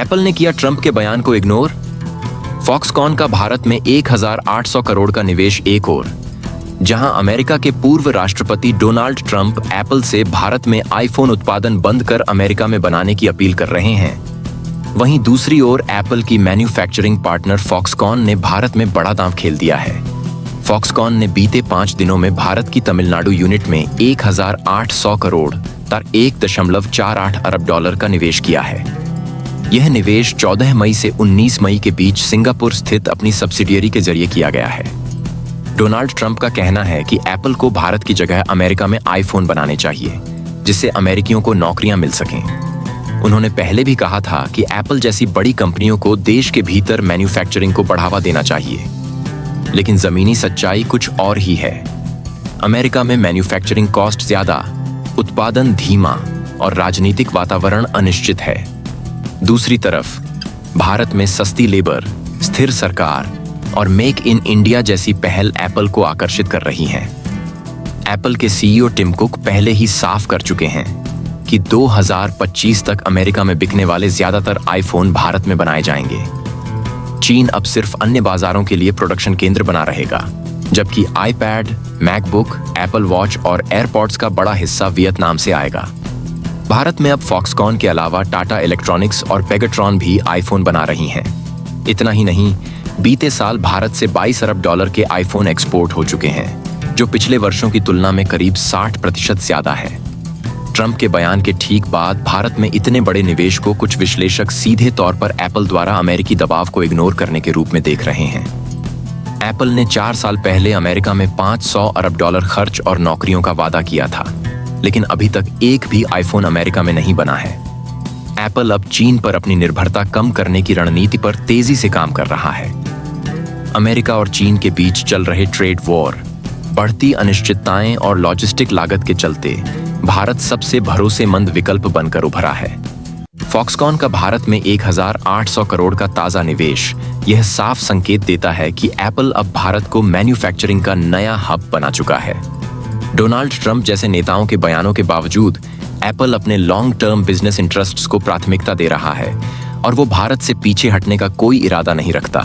Apple ने किया Trump के बयान को इग्नोर। फॉक्सकॉन का भारत में 1800 करोड़ का निवेश एक ओर। जहां अमेरिका के पूर्व राष्ट्रपति डोनाल्ड ट्रंप एप्पल से भारत में आईफोन उत्पादन बंद कर अमेरिका में बनाने की अपील कर रहे हैं, वहीं दूसरी ओर एप्पल की मैन्युफैक्चरिंग पार्टनर फॉक्सकॉन ने भारत में बड़ा दांव खेल दिया है। फॉक्सकॉन ने बीते 5 दिनों में भारत की तमिलनाडु यूनिट में 1800 करोड़ 1.48 अरब डॉलर का निवेश किया है। यह निवेश 14 मई से 19 मई के बीच सिंगापुर स्थित अपनी सब्सिडियरी के जरिए किया गया है। डोनाल्ड ट्रंप का कहना है कि एप्पल को भारत की जगह अमेरिका में आईफोन बनाने चाहिए, जिससे अमेरिकियों को नौकरियां मिल सकें। उन्होंने पहले भी कहा था कि एप्पल जैसी बड़ी कंपनियों को देश के भीतर मैन्युफैक्चरिंग को बढ़ावा देना चाहिए, लेकिन जमीनी सच्चाई कुछ और ही है। अमेरिका में मैन्युफैक्चरिंग कॉस्ट ज्यादा, उत्पादन धीमा और राजनीतिक वातावरण अनिश्चित है। दूसरी तरफ भारत में सस्ती लेबर, स्थिर सरकार और मेक इन इंडिया जैसी पहल एप्पल को आकर्षित कर रही हैं। एप्पल के सीईओ टिम कुक पहले ही साफ कर चुके हैं कि 2025 तक अमेरिका में बिकने वाले ज्यादातर आईफोन भारत में बनाए जाएंगे। चीन अब सिर्फ अन्य बाजारों के लिए प्रोडक्शन केंद्र बना रहेगा, जबकि आईपैड, मैकबुक, एप्पल वॉच और एयरपॉड्स का बड़ा हिस्सा वियतनाम से आएगा। भारत में अब फॉक्सकॉन के अलावा टाटा इलेक्ट्रॉनिक्स और पेगाट्रॉन भी आईफोन बना रही हैं। इतना ही नहीं, बीते साल भारत से 22 अरब डॉलर के आईफोन एक्सपोर्ट हो चुके हैं, जो पिछले वर्षों की तुलना में करीब 60% ज्यादा है। ट्रंप के बयान के ठीक बाद भारत में इतने बड़े निवेश को कुछ विश्लेषक सीधे तौर पर एप्पल द्वारा अमेरिकी दबाव को इग्नोर करने के रूप में देख रहे हैं। एप्पल ने 4 साल पहले अमेरिका में 500 अरब डॉलर खर्च और नौकरियों का वादा किया था, लेकिन अभी तक एक भी आईफोन अमेरिका में नहीं बना है। एप्पल अब चीन पर अपनी निर्भरता कम करने की रणनीति पर तेजी से काम कर रहा है। अमेरिका और चीन के बीच चल रहे ट्रेड वॉर, बढ़ती अनिश्चितताएं और लॉजिस्टिक लागत के चलते भारत सबसे भरोसेमंद विकल्प बनकर उभरा है। फॉक्सकॉन का भारत में 1800 करोड़ का ताजा निवेश यह साफ संकेत देता है कि एप्पल अब भारत को मैन्युफैक्चरिंग का नया हब बना चुका है। डोनाल्ड ट्रंप जैसे नेताओं के बयानों के बावजूद एप्पल अपने लॉन्ग टर्म बिजनेस इंटरेस्ट्स को प्राथमिकता दे रहा है और वो भारत से पीछे हटने का कोई इरादा नहीं रखता।